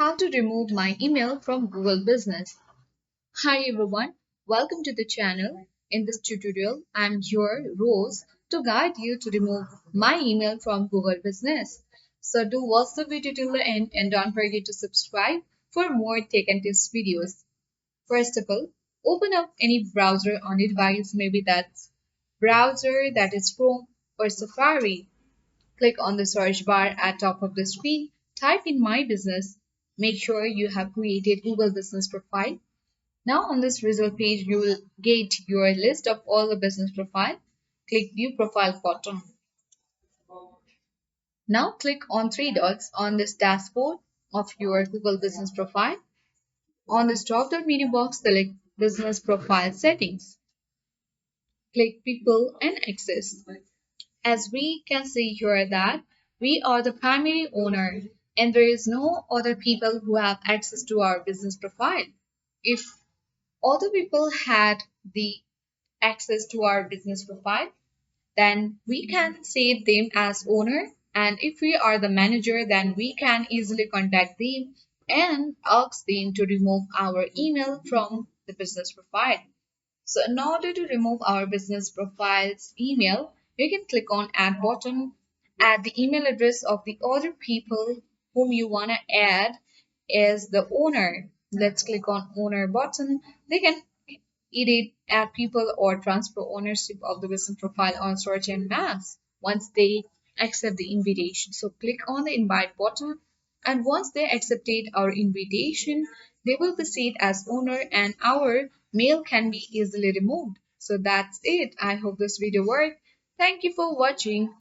How to remove my email from Google Business. Hi everyone, welcome to the channel. In this tutorial, I'm your Rose to guide you to remove my email from Google Business. So do watch the video till the end and don't forget to subscribe for more tech and tips videos. First of all, open up any browser on your device, maybe that's browser that is Chrome or Safari. Click on the search bar at top of the screen, type in My Business. Make sure you have created Google Business profile. Now on this result page, you will get your list of all the business profile. Click View Profile button. Now click on three dots on this dashboard of your Google Business profile. On this drop-down menu box, select Business Profile Settings. Click People and Access. As we can see here that we are the primary owner and there is no other people who have access to our business profile. If other people had the access to our business profile, then we can save them as owner, and if we are the manager, then we can easily contact them and ask them to remove our email from the business profile. So in order to remove our business profile's email, you can click on add button, add the email address of the other people whom you want to add as the owner. Let's click on owner button. They can edit, add people or transfer ownership of the business profile on search and maps once they accept the invitation. So click on the invite button, and once they accepted our invitation, they will be seen as owner and our mail can be easily removed. So that's it. I hope this video worked. Thank you for watching.